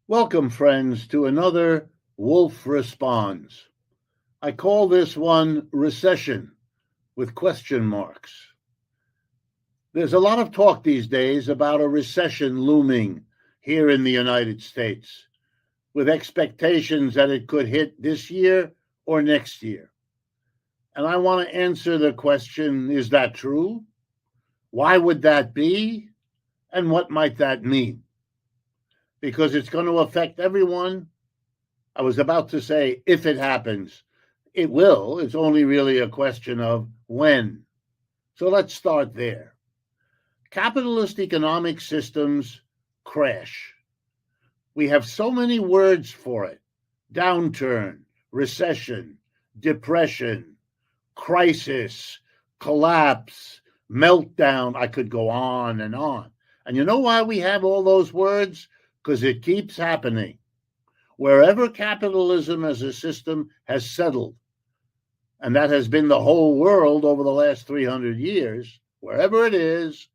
Welcome, friends, to another Wolff Responds. I call this one Recession with question marks. There's a lot of talk these days about a recession looming here in the United States, with expectations that it could hit this year or next year. And I want to answer the question, is that true? Why would that be? And what might that mean? Because it's going to affect everyone. I was about to say, if it happens, it will. It's only really a question of when. So let's start there. Capitalist economic systems crash. We have so many words for it: downturn, recession, depression, crisis, collapse, meltdown. I could go on and on. And you know why we have all those words? Because it keeps happening. Wherever capitalism as a system has settled, and that has been the whole world over the last 300 years, wherever it is,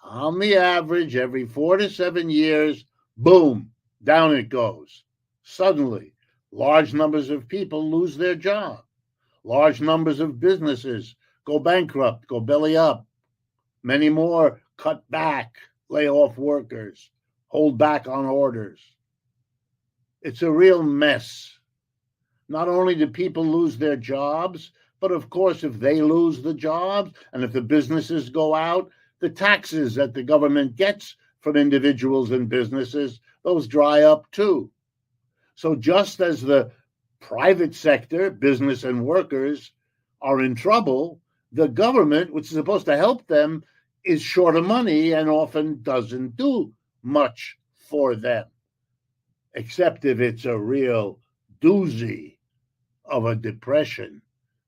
on the average, every 4 to 7 years, boom, down it goes. Suddenly, large numbers of people lose their job. Large numbers of businesses go bankrupt, go belly up. Many more cut back, lay off workers, hold back on orders. It's a real mess. Not only do people lose their jobs, but of course, if they lose the jobs and if the businesses go out, the taxes that the government gets from individuals and businesses, those dry up too. So just as the private sector, business and workers, are in trouble, the government, which is supposed to help them, is short of money and often doesn't do much for them, except if it's a real doozy of a depression.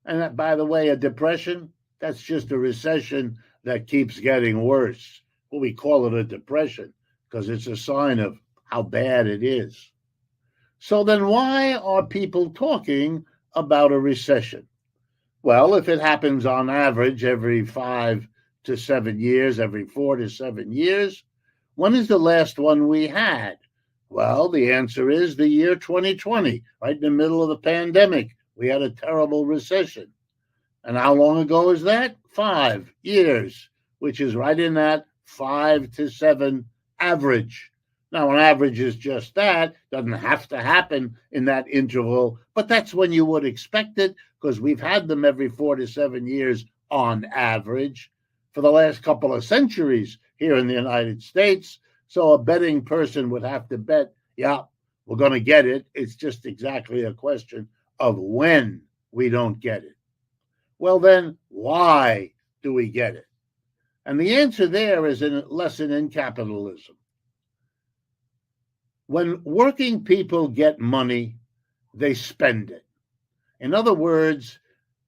And that, by the way, a depression, that's just a recession that keeps getting worse. Well, we call it a depression because it's a sign of how bad it is. So then why are people talking about a recession? Well, if it happens on average every 5 to 7 years, every 4 to 7 years, when is the last one we had? Well, the answer is the year 2020, right in the middle of the pandemic. We had a terrible recession. And how long ago is that? 5 years, which is right in that 5 to 7 average. Now, an average is just that. Doesn't have to happen in that interval, but that's when you would expect it, because we've had them every 4 to 7 years on average for the last couple of centuries here in the United States. So a betting person would have to bet, yeah, we're going to get it. It's just exactly a question of when we don't get it. Well, then, why do we get it? And the answer there is a lesson in capitalism. When working people get money, they spend it. In other words,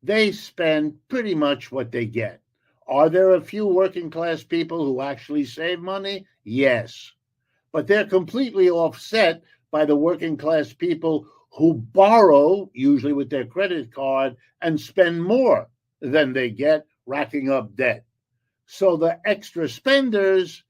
they spend pretty much what they get. Are there a few working class people who actually save money? Yes. But they're completely offset by the working class people who borrow, usually with their credit card, and spend more than they get, racking up debt. So the extra spenders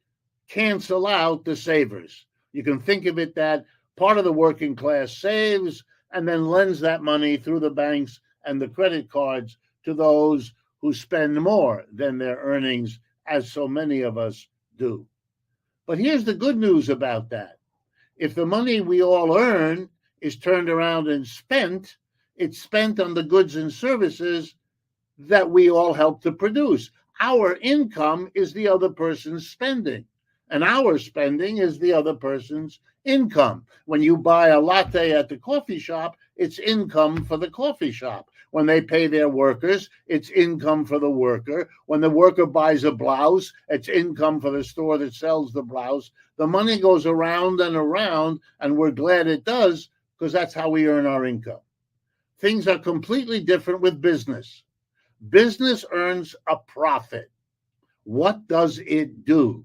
cancel out the savers. You can think of it that part of the working class saves and then lends that money through the banks and the credit cards to those who spend more than their earnings, as so many of us do. But here's the good news about that. If the money we all earn is turned around and spent, it's spent on the goods and services that we all help to produce. Our income is the other person's spending, and our spending is the other person's income. When you buy a latte at the coffee shop, it's income for the coffee shop. When they pay their workers, it's income for the worker. When the worker buys a blouse, it's income for the store that sells the blouse. The money goes around and around, and we're glad it does, because that's how we earn our income. Things are completely different with business. Business earns a profit. What does it do?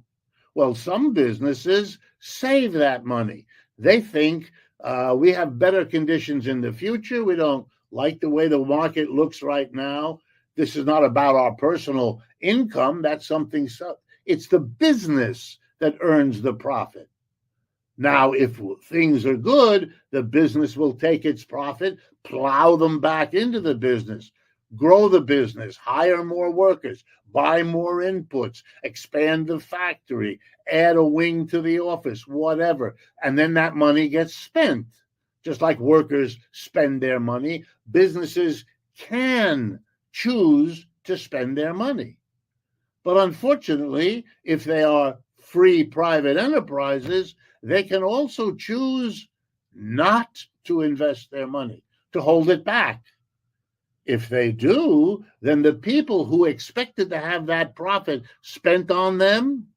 Well, some businesses save that money. They think we have better conditions in the future. We don't like the way the market looks right now. This is not about our personal income. That's something, it's the business that earns the profit. Now, if things are good, the business will take its profit, plow them back into the business, grow the business, hire more workers, buy more inputs, expand the factory, add a wing to the office, whatever. And then that money gets spent. Just like workers spend their money, businesses can choose to spend their money. But unfortunately, if they are free private enterprises, they can also choose not to invest their money, to hold it back. If they do, then the people who expected to have that profit spent on them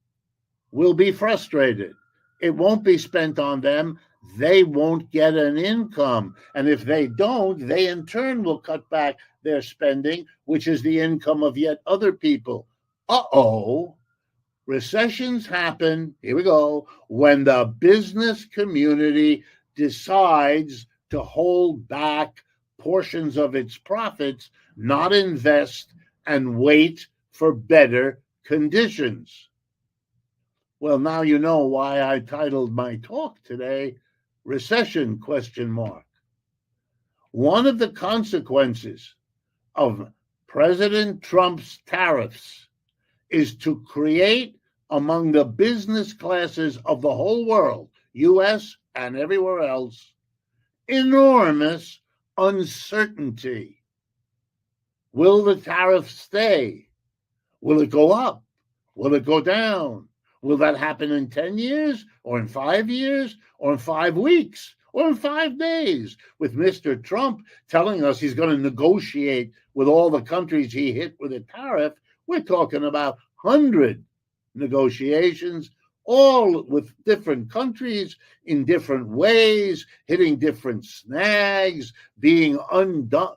will be frustrated. It won't be spent on them. They won't get an income. And if they don't, they in turn will cut back their spending, which is the income of yet other people. Recessions happen, here we go, when the business community decides to hold back portions of its profits, not invest, and wait for better conditions. Well, now you know why I titled my talk today, Recession, ? One of the consequences of President Trump's tariffs is to create among the business classes of the whole world, US and everywhere else, enormous uncertainty. Will the tariff stay? Will it go up? Will it go down? Will that happen in 10 years or in 5 years or in 5 weeks or in 5 days? With Mr. Trump telling us he's going to negotiate with all the countries he hit with a tariff, we're talking about 100 negotiations, all with different countries in different ways, hitting different snags, being undone.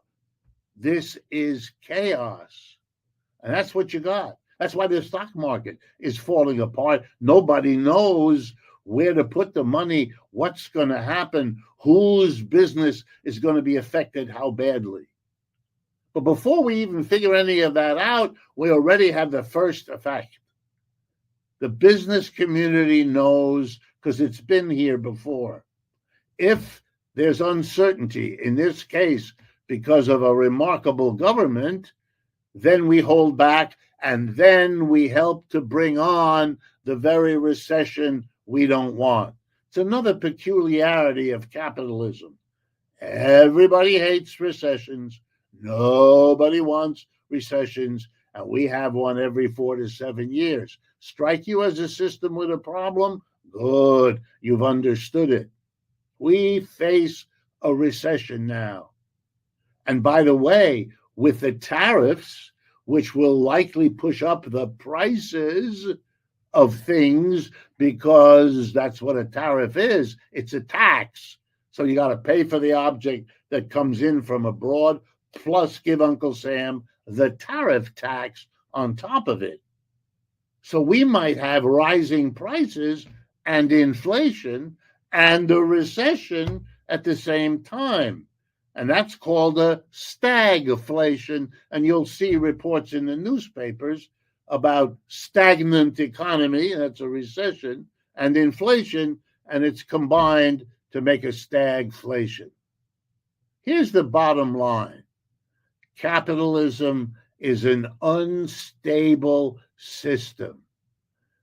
This is chaos. And that's what you got. That's why the stock market is falling apart. Nobody knows where to put the money, what's going to happen, whose business is going to be affected, how badly. But before we even figure any of that out, we already have the first effect. The business community knows, because it's been here before. If there's uncertainty, in this case, because of a remarkable government, then we hold back, and then we help to bring on the very recession we don't want. It's another peculiarity of capitalism. Everybody hates recessions. Nobody wants recessions, and we have one every 4 to 7 years. Strike you as a system with a problem? Good, you've understood it. We face a recession now. And by the way, with the tariffs, which will likely push up the prices of things, because that's what a tariff is. It's a tax. So you got to pay for the object that comes in from abroad, plus give Uncle Sam the tariff tax on top of it. So we might have rising prices and inflation and a recession at the same time. And that's called a stagflation. And you'll see reports in the newspapers about stagnant economy, that's a recession, and inflation, and it's combined to make a stagflation. Here's the bottom line. Capitalism is an unstable system.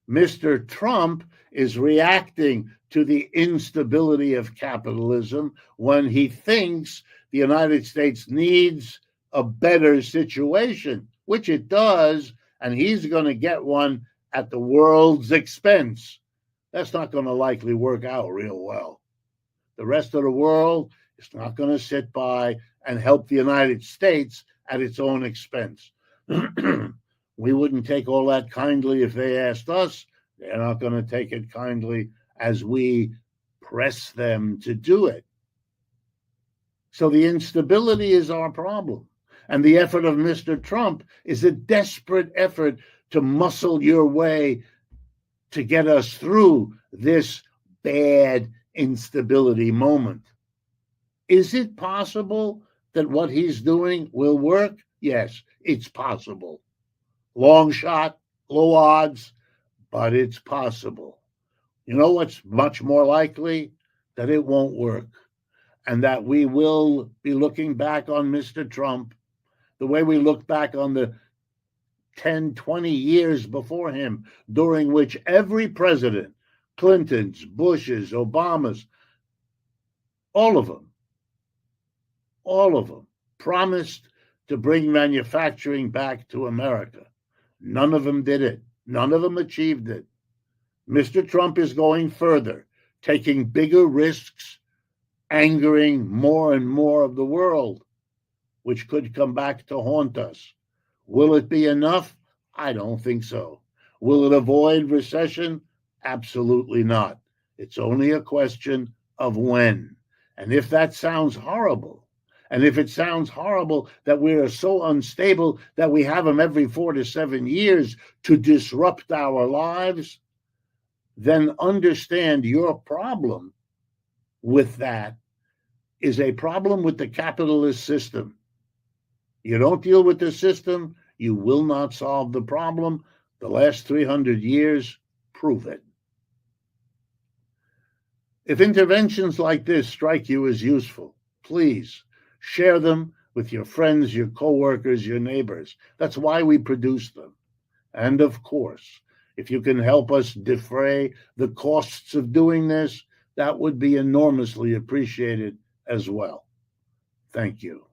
Mr. Trump is reacting to the instability of capitalism when he thinks the United States needs a better situation, which it does, and he's going to get one at the world's expense. That's not going to likely work out real well. The rest of the world is not going to sit by and help the United States at its own expense. We wouldn't take all that kindly if they asked us. They're not going to take it kindly as we press them to do it. So the instability is our problem. And the effort of Mr. Trump is a desperate effort to muscle your way to get us through this bad instability moment. Is it possible that what he's doing will work? Yes, it's possible. Long shot, low odds, but it's possible. You know what's much more likely? That it won't work, and that we will be looking back on Mr. Trump the way we look back on the 10, 20 years before him, during which every president, Clintons, Bushes, Obamas, all of them, promised to bring manufacturing back to America. None of them did it. None of them achieved it. Mr. Trump is going further, taking bigger risks, angering more and more of the world, which could come back to haunt us. Will it be enough? I don't think so. Will it avoid recession? Absolutely not. It's only a question of when. And if that sounds horrible, and if it sounds horrible that we are so unstable that we have them every 4 to 7 years to disrupt our lives, then understand your problem with that is a problem with the capitalist system. You don't deal with the system, you will not solve the problem. The last 300 years prove it. If interventions like this strike you as useful, please share them with your friends, your coworkers, your neighbors. That's why we produce them. And of course, if you can help us defray the costs of doing this, that would be enormously appreciated as well. Thank you.